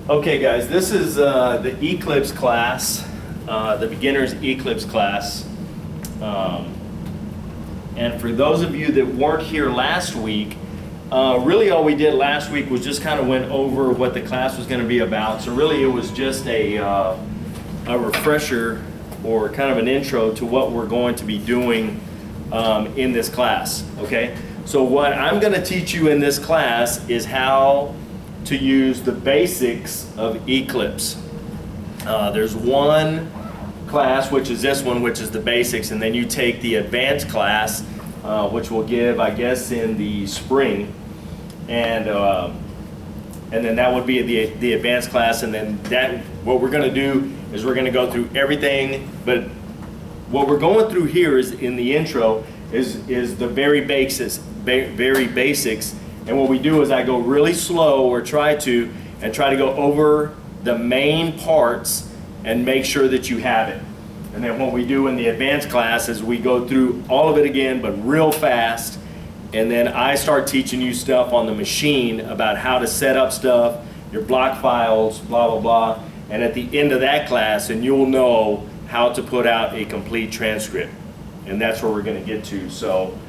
Okay guys, this is the Eclipse class, the beginner's Eclipse class. And for those of you that weren't here last week, really all we did last week was just kind of went over what the class was going to be about. So really it was just a refresher or kind of an intro to what we're going to be doing in this class, okay? So what I'm going to teach you in this class is how to use the basics of Eclipse. There's one class, which is this one, which is the basics, and then you take the advanced class, which we'll give, I guess, in the spring, and then that would be the advanced class, and then what we're going to do is we're going to go through everything, but what we're going through here is in the intro is the very basics, and what we do is I go really slow, or try to go over the main parts and make sure that you have it. And then what we do in the advanced class is we go through all of it again, but real fast, and then I start teaching you stuff on the machine about how to set up stuff, your block files, blah, blah, blah. And at the end of that class, and you'll know how to put out a complete transcript. And that's where we're going to get to. So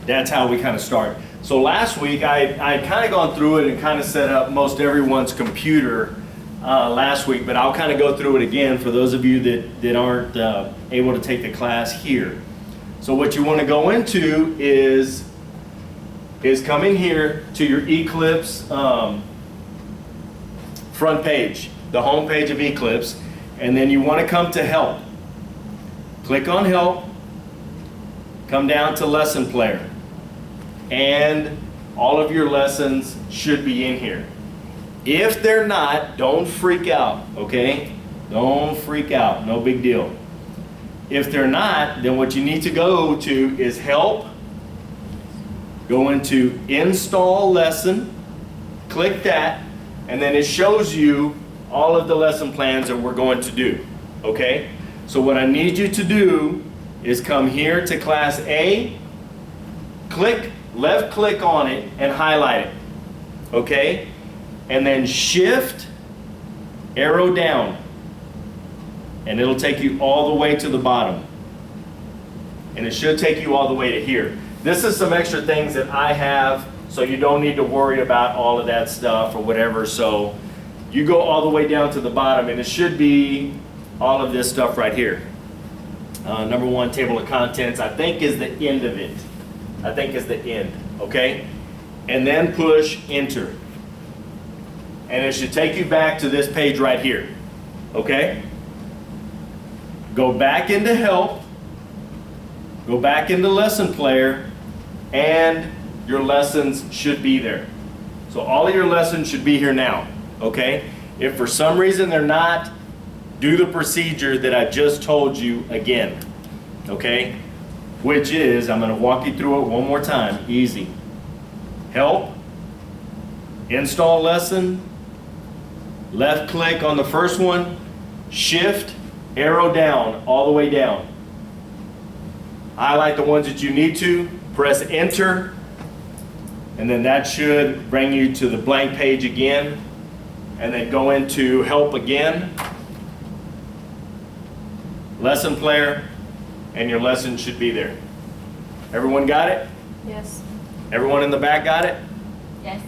that's how we kind of start. So last week I kind of gone through it and kind of set up most everyone's computer last week, but I'll kind of go through it again for those of you that aren't able to take the class here. So what you want to go into is come in here to your Eclipse front page, the home page of Eclipse, and then you want to come to Help. Click on Help, come down to Lesson Player, and all of your lessons should be in here. If they're not, don't freak out, okay? Don't freak out, no big deal. If they're not, then what you need to go to is Help, go into Install Lesson, click that, and then it shows you all of the lesson plans that we're going to do, okay? So what I need you to do is come here to Class A, left click on it and highlight it, okay? And then shift, arrow down, and it'll take you all the way to the bottom. And it should take you all the way to here. This is some extra things that I have, so you don't need to worry about all of that stuff or whatever. So you go all the way down to the bottom, and it should be all of this stuff right here. Number one, table of contents, I think is the end of it. I think is the end, okay? And then push enter. And it should take you back to this page right here, okay? Go back into Help, go back into Lesson Player, and your lessons should be there. So all of your lessons should be here now, okay? If for some reason they're not, do the procedure that I just told you again, okay? Which is, I'm going to walk you through it one more time, easy. Help, install lesson, left click on the first one, shift, arrow down, all the way down. Highlight the ones that you need to, press enter, and then that should bring you to the blank page again, and then go into Help again, Lesson Player, and your lesson should be there. Everyone got it? Yes. Everyone in the back got it? Yes.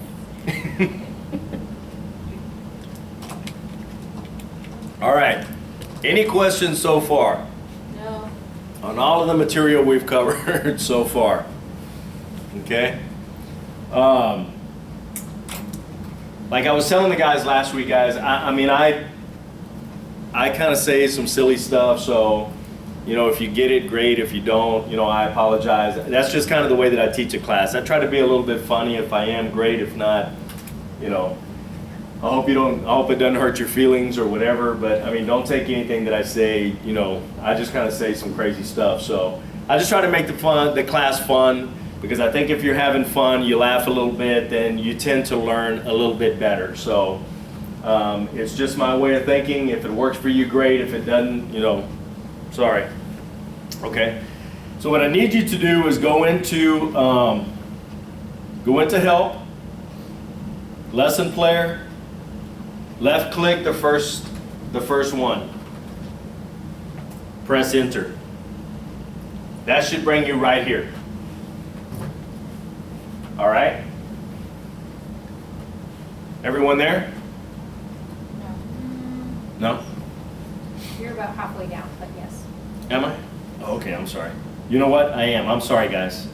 All right. Any questions so far? No. On all of the material we've covered so far? Okay. Like I was telling the guys last week, guys, I kind of say some silly stuff, so, you know, if you get it, great. If you don't, you know, I apologize. That's just kind of the way that I teach a class. I try to be a little bit funny. If I am, great. If not, you know, I hope it doesn't hurt your feelings or whatever, but I mean, don't take anything that I say, you know, I just kind of say some crazy stuff. So I just try to make the class fun, because I think if you're having fun, you laugh a little bit, then you tend to learn a little bit better. So it's just my way of thinking. If it works for you, great. If it doesn't, you know, sorry. Okay. So what I need you to do is go into Help, lesson player, left click the first one. Press enter. That should bring you right here. All right? Everyone there? No? You're about halfway down, but yes. Am I? Oh, okay, I'm sorry. You know what? I am. I'm sorry, guys.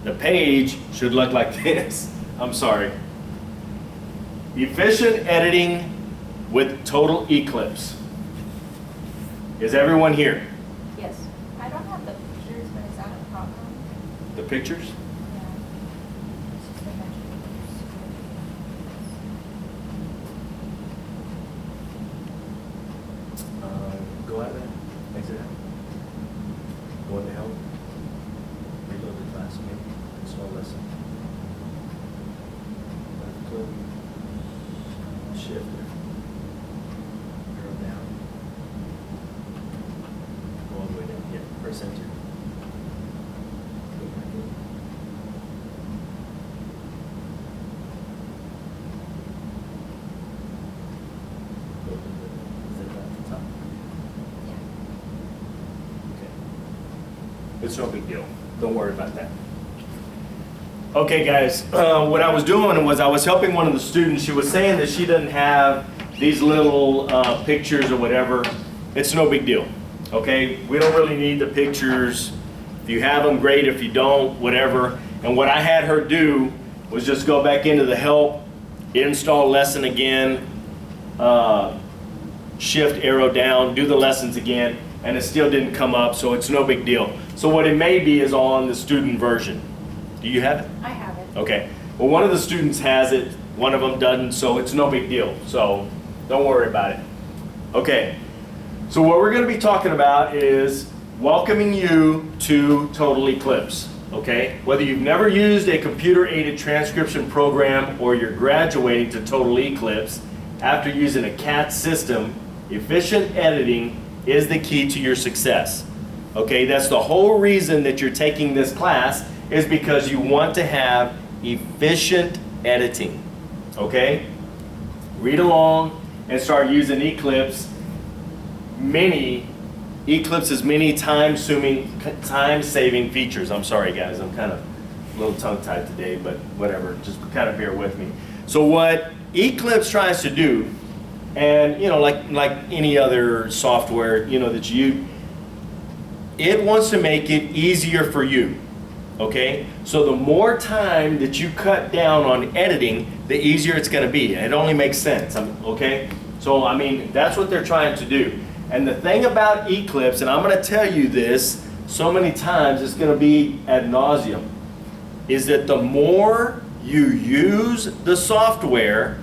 The page should look like this. I'm sorry. Efficient editing with total eclipse. Is everyone here? Yes. I don't have the pictures, but is that a problem? The pictures? Yeah. It's just the measures. Go out there. Exit out. Go into help. Reload the class again. Small lesson. Left click. Shift. Arrow down. Go all the way down. Yeah. Press enter. Go back in. Go to the zip at the top. Yeah. Okay. It's no big deal. Don't worry about that. Okay, guys, what I was doing was I was helping one of the students. She was saying that she doesn't have these little pictures or whatever. It's no big deal, okay? We don't really need the pictures. If you have them, great. If you don't, whatever. And what I had her do was just go back into the help, install lesson again, shift arrow down, do the lessons again, and it still didn't come up, so it's no big deal. So what it may be is on the student version. Do you have it? I have it. Okay. Well, one of the students has it, one of them doesn't, so it's no big deal. So don't worry about it. Okay. So what we're going to be talking about is welcoming you to Total Eclipse. Okay? Whether you've never used a computer-aided transcription program or you're graduating to Total Eclipse, after using a CAT system, efficient editing is the key to your success. Okay? That's the whole reason that you're taking this class, is because you want to have efficient editing. Okay? Read along and start using Eclipse. Eclipse's many time-saving features. I'm sorry, guys. I'm kind of a little tongue-tied today, but whatever. Just kind of bear with me. So what Eclipse tries to do, and like any other software, that it wants to make it easier for you. Okay? So the more time that you cut down on editing, the easier it's going to be. It only makes sense. Okay? So, I mean, that's what they're trying to do. And the thing about Eclipse, and I'm going to tell you this so many times, it's going to be ad nauseum, is that the more you use the software,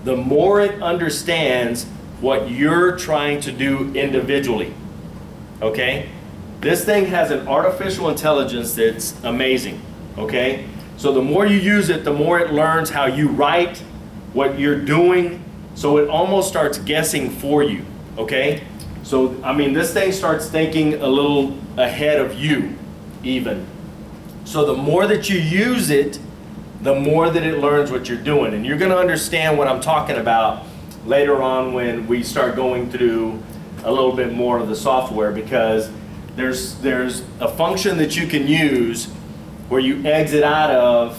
the more it understands what you're trying to do individually. Okay? This thing has an artificial intelligence that's amazing, okay? So the more you use it, the more it learns how you write, what you're doing, so it almost starts guessing for you, okay? So, I mean, this thing starts thinking a little ahead of you, even. So the more that you use it, the more that it learns what you're doing. And you're gonna understand what I'm talking about later on when we start going through a little bit more of the software, because there's a function that you can use where you exit out of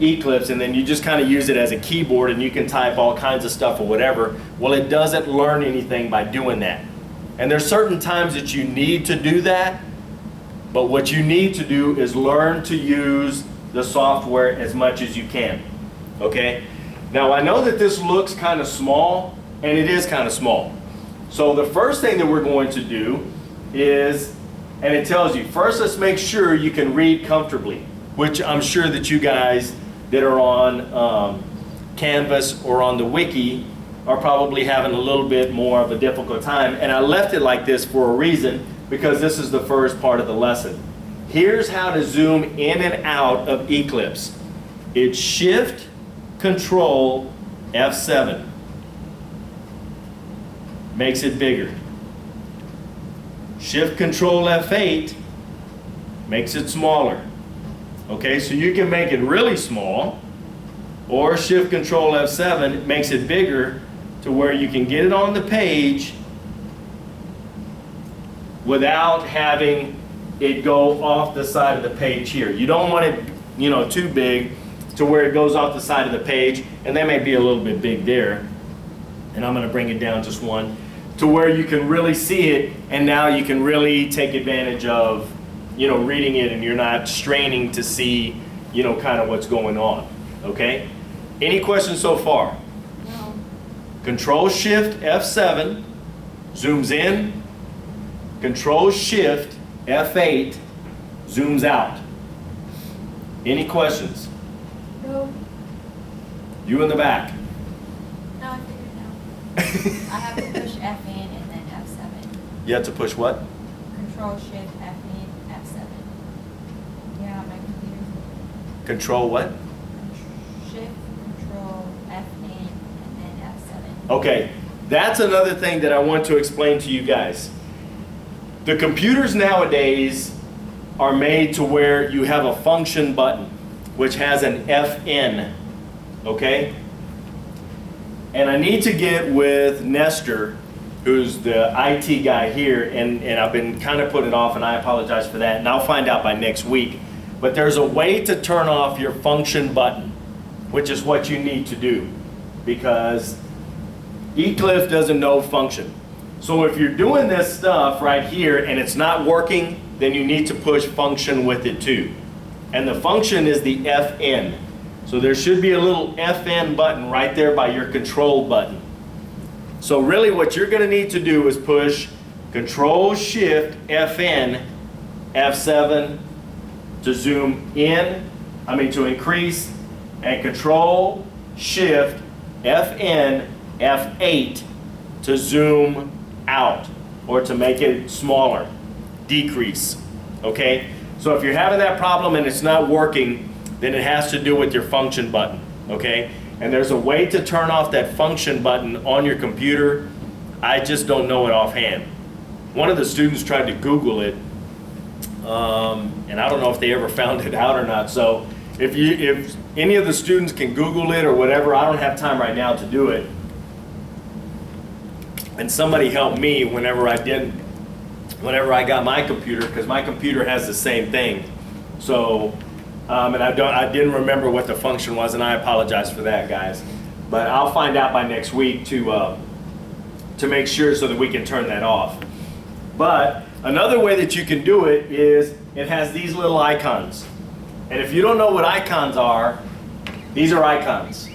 Eclipse and then you just kind of use it as a keyboard and you can type all kinds of stuff or whatever. Well, it doesn't learn anything by doing that. And there's certain times that you need to do that, but what you need to do is learn to use the software as much as you can. Okay? Now, I know that this looks kind of small, and it is kind of small. So the first thing that we're going to do is, and it tells you, first let's make sure you can read comfortably, which I'm sure that you guys that are on Canvas or on the wiki are probably having a little bit more of a difficult time. And I left it like this for a reason, because this is the first part of the lesson. Here's how to zoom in and out of Eclipse. It's Shift, Control, F7. Makes it bigger. Shift Control F8 makes it smaller. Okay, so you can make it really small, or Shift Control F7 makes it bigger to where you can get it on the page without having it go off the side of the page here. You don't want it, you know, too big to where it goes off the side of the page, and that may be a little bit big there. And I'm going to bring it down just one to where you can really see it, and now you can really take advantage of, you know, reading it, and you're not straining to see, you know, kind of what's going on. Okay? Any questions so far? No. Control Shift F7 zooms in. Control Shift F8 zooms out. Any questions? No. You in the back. No, I figured it out. I have to push F in and then F7. You have to push what? Control Shift F in, F7. Yeah, on my computer. Control what? Shift Control F in and then F7. Okay, that's another thing that I want to explain to you guys. The computers nowadays are made to where you have a function button, which has an FN, okay? And I need to get with Nestor, who's the IT guy here, and I've been kind of putting it off, and I apologize for that, and I'll find out by next week. But there's a way to turn off your function button, which is what you need to do, because Eclipse doesn't know function. So if you're doing this stuff right here and it's not working, then you need to push function with it too. And the function is the FN. So there should be a little FN button right there by your control button. So really what you're gonna need to do is push Control Shift FN F7 to zoom in, to increase, and Control Shift FN F8 to zoom out, or to make it smaller, decrease, okay? So if you're having that problem and it's not working, then it has to do with your function button, okay? And there's a way to turn off that function button on your computer. I just don't know it offhand. One of the students tried to Google it, and I don't know if they ever found it out or not. So if any of the students can Google it or whatever, I don't have time right now to do it. And somebody helped me whenever I got my computer, because my computer has the same thing. So, and I didn't remember what the function was, and I apologize for that, guys. But I'll find out by next week to make sure so that we can turn that off. But another way that you can do it is it has these little icons. And if you don't know what icons are, these are icons,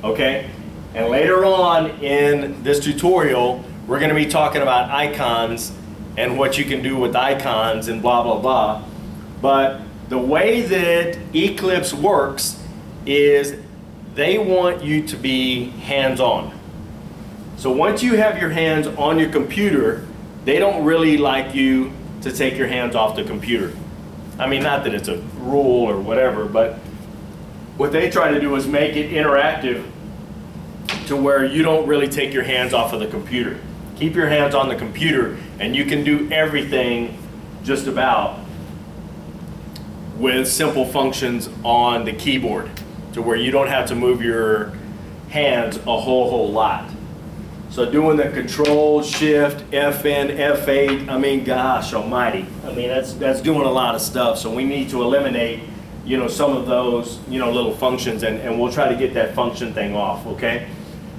okay? And later on in this tutorial, we're going to be talking about icons and what you can do with icons and blah, blah, blah. But the way that Eclipse works is they want you to be hands-on. So once you have your hands on your computer, they don't really like you to take your hands off the computer. I mean, not that it's a rule or whatever, but what they try to do is make it interactive to where you don't really take your hands off of the computer. Keep your hands on the computer and you can do everything just about with simple functions on the keyboard to where you don't have to move your hands a whole lot. So doing the Control Shift FN F8, I mean, gosh almighty. I mean, that's doing a lot of stuff. So we need to eliminate, some of those, little functions, and we'll try to get that function thing off, okay?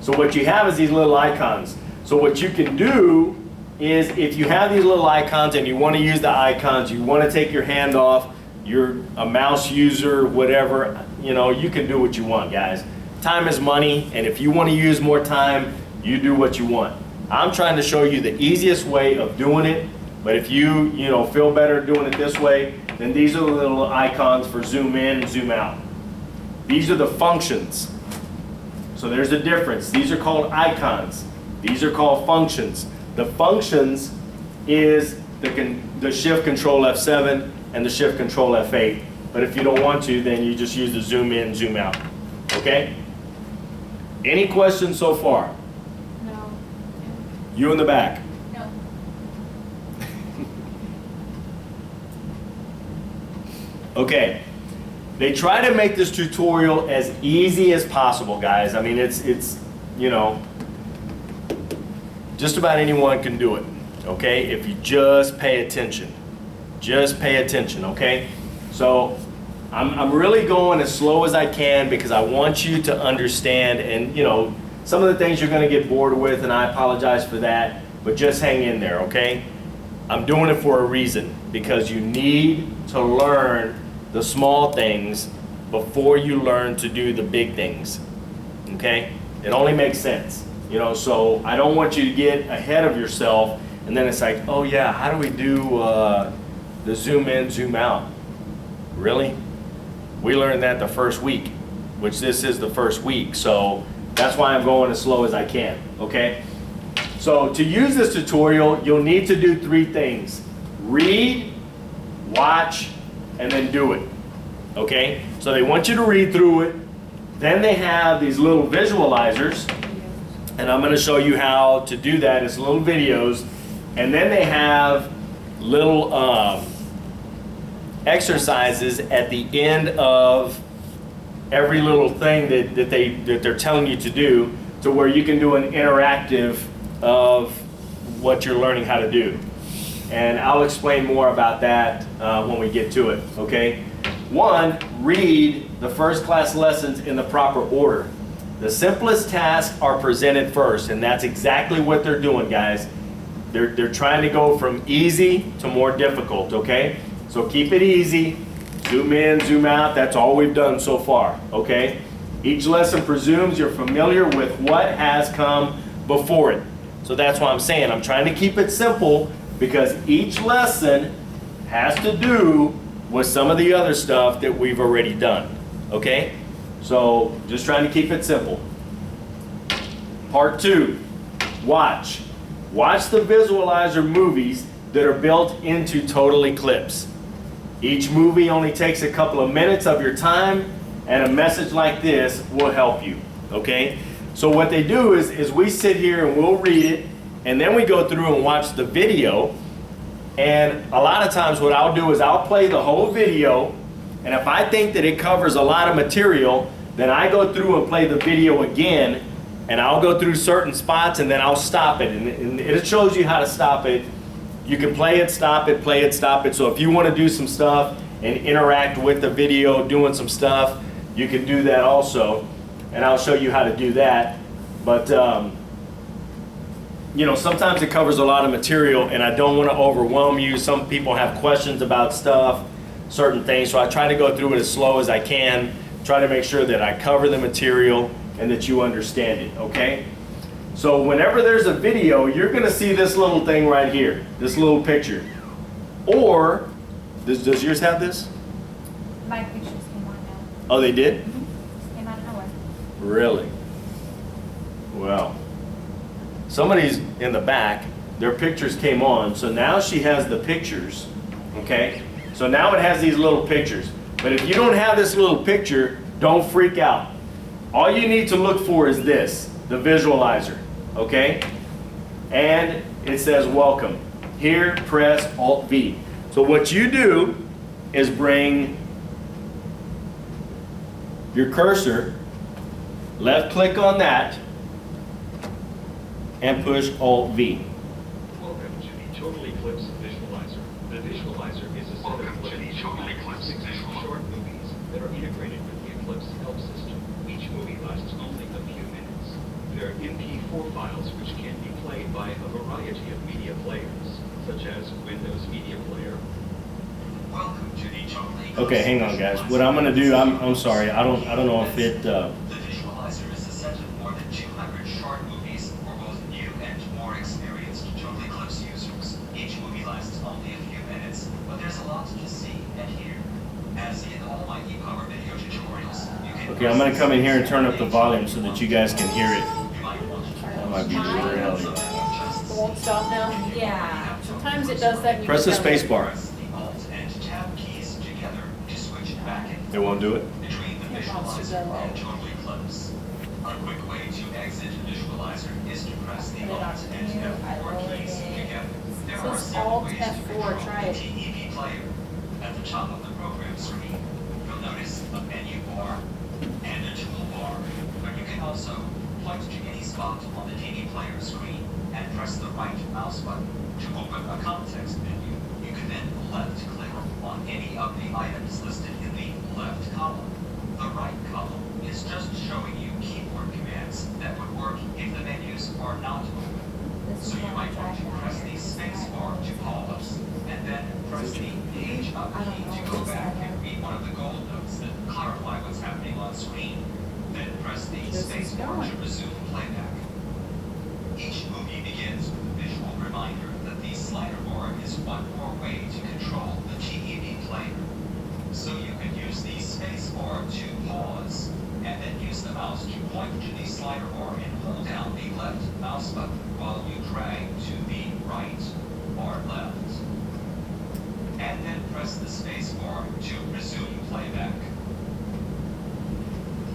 So what you have is these little icons. So what you can do is if you have these little icons and you want to use the icons, you want to take your hand off, you're a mouse user, whatever, you can do what you want, guys. Time is money, and if you want to use more time, you do what you want. I'm trying to show you the easiest way of doing it, but if you, feel better doing it this way, then these are the little icons for zoom in and zoom out. These are the functions. So there's a difference. These are called icons. These are called functions. The functions is the Shift Control F7 and the Shift Control F8. But if you don't want to, then you just use the zoom in, zoom out. Okay? Any questions so far? No. You in the back. No. Okay. They try to make this tutorial as easy as possible, guys. I mean, it's you know, just about anyone can do it, okay? If you just pay attention. Just pay attention, okay? So I'm really going as slow as I can because I want you to understand, and you know, some of the things you're gonna get bored with, and I apologize for that, but just hang in there, okay? I'm doing it for a reason, because you need to learn the small things before you learn to do the big things, okay? It only makes sense, you know, so I don't want you to get ahead of yourself and then it's like, oh yeah, how do we do the zoom in, zoom out? Really? We learned that the first week, which this is the first week, so that's why I'm going as slow as I can, okay? So to use this tutorial, you'll need to do 3 things. Read, watch, and then do it, okay? So they want you to read through it. Then they have these little visualizers, and I'm gonna show you how to do that. It's little videos. And then they have little exercises at the end of every little thing that they're telling you to do, to where you can do an interactive of what you're learning how to do. And I'll explain more about that when we get to it, okay? 1, read the first class lessons in the proper order. The simplest tasks are presented first, and that's exactly what they're doing, guys. They're trying to go from easy to more difficult, okay? So keep it easy, zoom in, zoom out, that's all we've done so far, okay? Each lesson presumes you're familiar with what has come before it. So that's why I'm saying I'm trying to keep it simple, because each lesson has to do with some of the other stuff that we've already done, okay? So just trying to keep it simple. Part 2, watch. Watch the visualizer movies that are built into Total Eclipse. Each movie only takes a couple of minutes of your time, and a message like this will help you, okay? So what they do is we sit here and we'll read it, and then we go through and watch the video. And a lot of times what I'll do is I'll play the whole video, and if I think that it covers a lot of material, then I go through and play the video again, and I'll go through certain spots and then I'll stop it. And it shows you how to stop it. You can play it, stop it, play it, stop it. So if you want to do some stuff and interact with the video doing some stuff, you can do that also. And I'll show you how to do that. But you know, sometimes it covers a lot of material and I don't want to overwhelm you. Some people have questions about stuff, certain things. So I try to go through it as slow as I can, try to make sure that I cover the material and that you understand it, okay? So whenever there's a video, you're gonna see this little thing right here, this little picture. Or, does yours have this? My pictures came on now. Oh, they did? Just came out of nowhere. Really? Well, somebody's in the back, their pictures came on, so now she has the pictures, okay? So now it has these little pictures. But if you don't have this little picture, don't freak out. All you need to look for is this, the visualizer, okay? And it says welcome. Here, press Alt-V. So what you do is bring your cursor, left click on that, and push Alt-V. Welcome to the Total Eclipse Visualizer. The visualizer is a set of short movies that are integrated with the Eclipse help system. Each movie lasts only a few minutes. They're MP4 files which can be played by a variety of media players, such as Windows Media Player. Welcome to the Total Eclipse. Okay, hang on, guys. What I'm gonna do, I'm sorry, I don't know if it. The visualizer is a set of more than 200 short movies for both new and more experienced Total Eclipse users. Each movie lasts only a few minutes, but there's a lot to see and hear. As in all my ePower video tutorials, you can... Okay, I'm gonna come in here and turn up the volume so that you guys can hear it. You might want to That might be really loud. It won't stop now? Yeah. Sometimes it does that. And you Press the just gotta- space bar. press the Alt and Tab keys together to switch back and It won't do it? between the It wants to visualizer go and low. Total Eclipse. A quick way to exit visualizer is to press the Alt and F4 keys together. There It are says several Alt ways to F4, control try the it. TEV player. At the top of the program screen, you'll notice a menu bar, and a toolbar. But you can also point to any spot on the TV player screen and press the right mouse button to open a context menu. You can then left-click on any of the items listed in the left column. The right column is just showing you keyboard commands that would work if the menus are not open. This is So you what might I want to tried press out the here. space bar to pause, and then press the page up key to go back and read one of the gold notes that clarify what's happening on screen. Then press the This is space bar to going. resume playback. Each movie begins with a visual reminder that the slider bar is one more way to control the TEV player. So you can use the space bar to pause, and then use the mouse to point to the slider bar and hold down the left mouse button while you drag to the right or left. And then press the space bar to resume playback.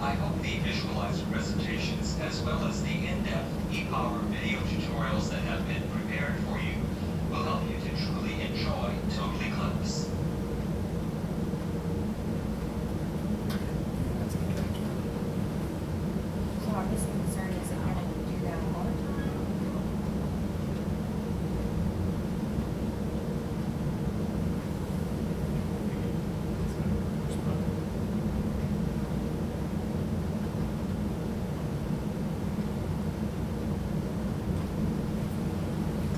I hope the visualizer presentations, as well as the in-depth ePower video tutorials that have been prepared for you, will help you to truly enjoy Total Eclipse. So our biggest concern is it gonna do that all the time?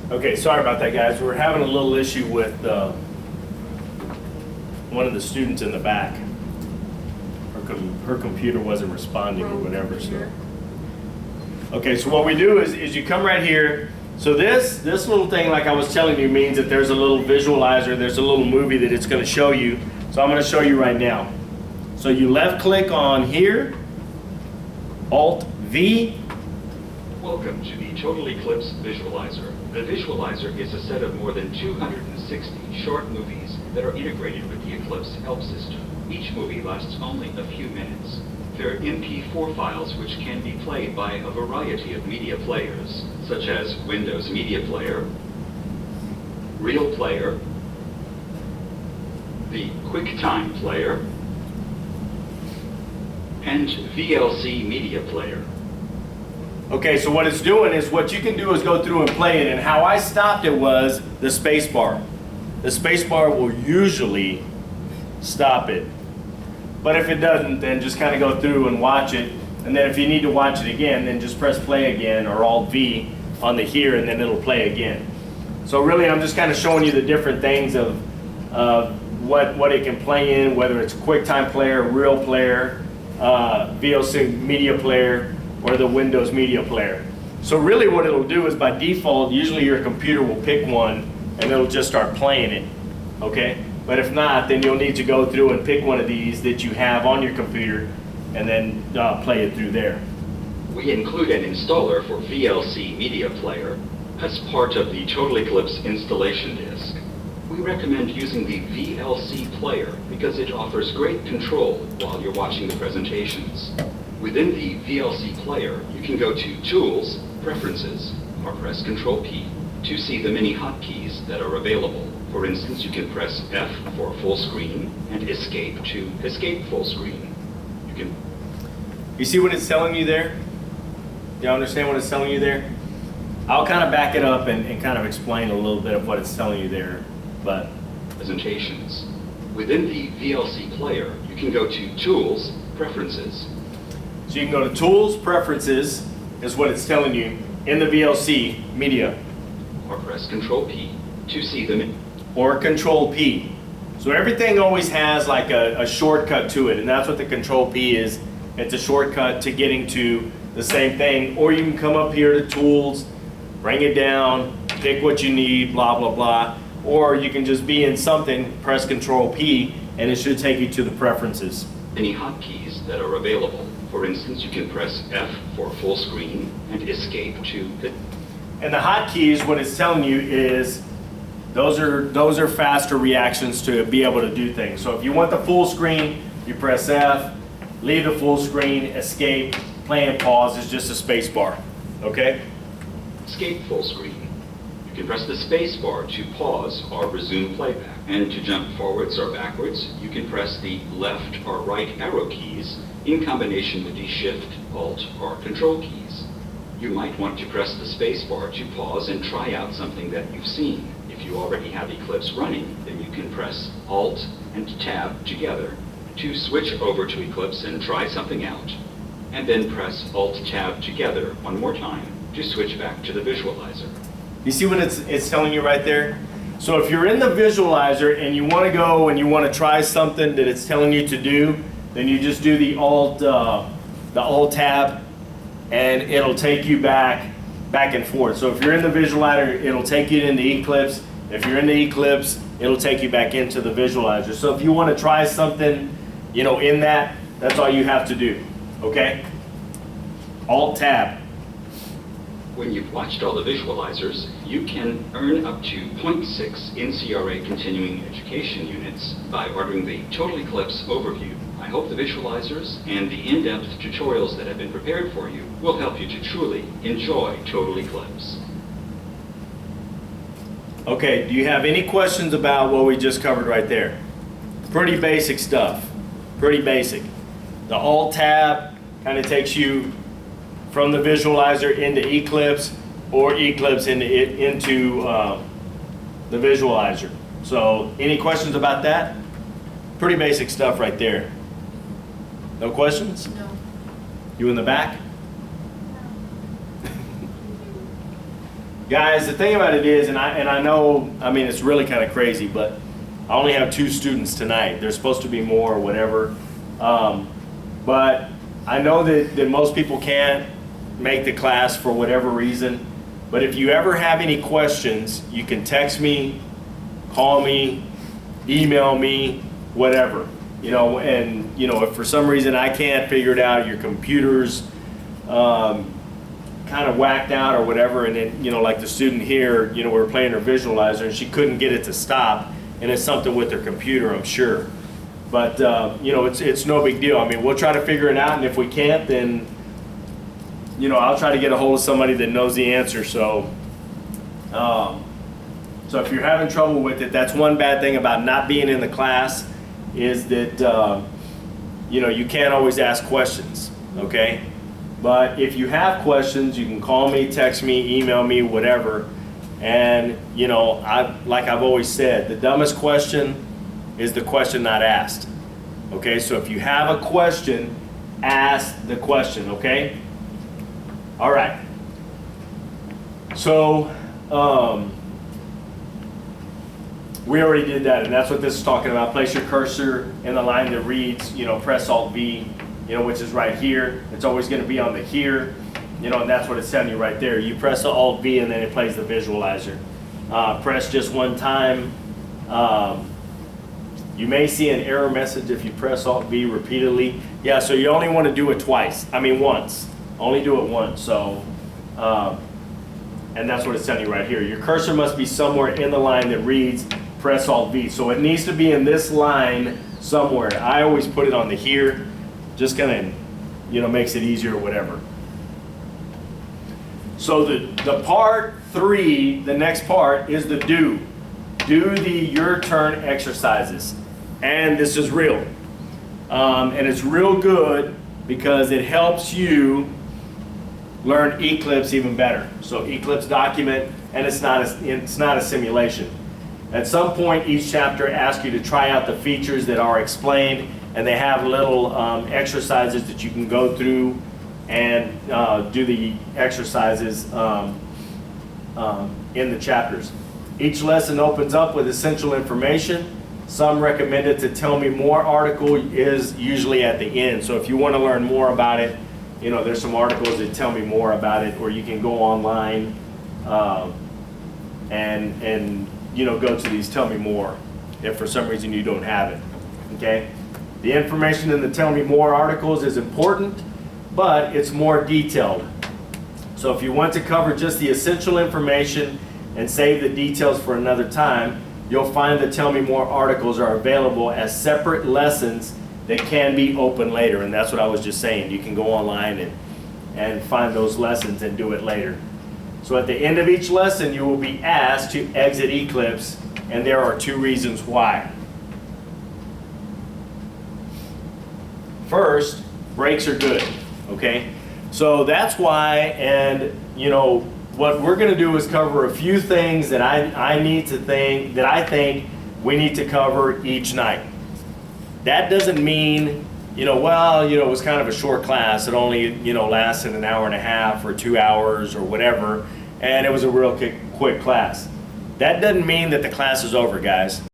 Okay, sorry about that, guys. We're having a little issue with one of the students in the back. Her computer wasn't responding or whatever, so. Okay, so what we do is you come right here. So this little thing, like I was telling you, means that there's a little visualizer, there's a little movie that it's gonna show you. So I'm gonna show you right now. So you left click on here, Alt V. Welcome to the Total Eclipse Visualizer. The Visualizer is a set of more than 260 short movies that are integrated with the Eclipse help system. Each movie lasts only a few minutes. There are MP4 files which can be played by a variety of media players, such as Windows Media Player, Real Player, the QuickTime Player, and VLC Media Player. Okay, so what it's doing is what you can do is go through and play it, and how I stopped it was the space bar. The space bar will usually stop it. But if it doesn't, then just kind of go through and watch it. And then if you need to watch it again, then just press play again or Alt V on the here, and then it'll play again. So really, I'm just kind of showing you the different things of what it can play in, whether it's QuickTime Player, Real Player, VLC Media Player, or the Windows Media Player. So really what it'll do is by default, usually your computer will pick one and it'll just start playing it, okay? But if not, then you'll need to go through and pick one of these that you have on your computer and then play it through there. We include an installer for VLC Media Player as part of the Total Eclipse installation disk. We recommend using the VLC Player because it offers great control while you're watching the presentations. Within the VLC Player, you can go to Tools, Preferences, or press Control P to see the many hotkeys that are available. For instance, you can press F for full screen and Escape to escape full screen. You see what it's telling you there? Do you understand what it's telling you there? I'll kind of back it up and kind of explain a little bit of what it's telling you there, but. Presentations. Within the VLC Player, you can go to Tools, Preferences. So you can go to Tools, Preferences, is what it's telling you, in the VLC Media. Or press Control P to see them. Or Control P. So everything always has like a shortcut to it, and that's what the Control P is. It's a shortcut to getting to the same thing. Or you can come up here to Tools, bring it down, pick what you need, blah, blah, blah. Or you can just be in something, press Control P, and it should take you to the preferences. Any hotkeys that are available. For instance, you can press F for full screen and Escape to hit. And the hotkeys, what it's telling you is those are faster reactions to be able to do things. So if you want the full screen, you press F, leave the full screen, escape, play and pause is just a space bar, okay? Escape full screen. You You can press the space bar to pause or resume playback. And to jump forwards or backwards, you can press the left or right arrow keys in combination with the Shift, Alt, or Control keys. You might want to press the space bar to pause and try out something that you've seen. If you already have Eclipse running, then you can press Alt and Tab together to switch over to Eclipse and try something out. And then press Alt Tab together one more time to switch back to the visualizer. You see what it's telling you right there? So if you're in the visualizer and you want to go and you want to try something that it's telling you to do, then you just do the Alt Tab, and it'll take you back and forth. So if you're in the visualizer, it'll take you into Eclipse. If you're in the Eclipse, it'll take you back into the visualizer. So if you want to try something, you know, in that's all you have to do. Okay? Alt Tab. When you've watched all the visualizers, you can earn up to 0.6 NCRA continuing education units by ordering the Total Eclipse overview. I hope the visualizers and the in-depth tutorials that have been prepared for you will help you to truly enjoy Total Eclipse. Okay, do you have any questions about what we just covered right there? Pretty basic stuff. Pretty basic. The Alt Tab kind of takes you from the visualizer into Eclipse, or Eclipse into the visualizer. So any questions about that? Pretty basic stuff right there. No questions? No. You in the back? Guys, the thing about it is, and I know, I mean, it's really kind of crazy, but I only have 2 students tonight. There's supposed to be more or whatever. But I know that most people can't make the class for whatever reason. But if you ever have any questions, you can text me, call me, email me, whatever. You know, and you know, if for some reason I can't figure it out, your computer's kind of whacked out or whatever, and then, you know, like the student here, you know, we were playing her visualizer and she couldn't get it to stop, and it's something with her computer, I'm sure. But you know, it's no big deal. I mean, we'll try to figure it out, and if we can't, then you know, I'll try to get a hold of somebody that knows the answer. So so if you're having trouble with it, that's one bad thing about not being in the class, is that you know, you can't always ask questions, okay? But if you have questions, you can call me, text me, email me, whatever. And you know, like I've always said, the dumbest question is the question not asked. Okay, so if you have a question, ask the question, okay? All right. So, we already did that, and that's what this is talking about. Place your cursor in the line that reads, you know, press Alt V, you know, which is right here. It's always going to be on the here, you know, and that's what it's telling you right there. You press the Alt V, and then it plays the visualizer. Press just one time. You may see an error message if you press Alt V repeatedly. Yeah, so you only want to do it once. Only do it once. So, and that's what it's telling you right here. Your cursor must be somewhere in the line that reads press Alt V. So it needs to be in this line somewhere. I always put it on the here, just kind of, you know, makes it easier or whatever. So the part 3, the next part, is the do. Do the your turn exercises. And this is real. And it's real good because it helps you learn Eclipse even better. So Eclipse document, and it's not a simulation. At some point, each chapter asks you to try out the features that are explained, and they have little exercises that you can go through and do the exercises in the chapters. Each lesson opens up with essential information. Some recommended to tell me more article is usually at the end. So if you want to learn more about it, you know, there's some articles that tell me more about it, or you can go online and you know, go to these tell me more if for some reason you don't have it. Okay? The information in the tell me more articles is important, but it's more detailed. So if you want to cover just the essential information and save the details for another time, you'll find the Tell Me More articles are available as separate lessons that can be open later. And that's what I was just saying. You can go online and find those lessons and do it later. So at the end of each lesson, you will be asked to exit Eclipse, and there are 2 reasons why. First, brakes are good, okay? So that's why, and you know, what we're gonna do is cover a few things that I think we need to cover each night. That doesn't mean, you know, well, you know, it was kind of a short class. It only, you know, lasted an hour and a half or 2 hours or whatever, and it was a real quick class. That doesn't mean that the class is over, guys.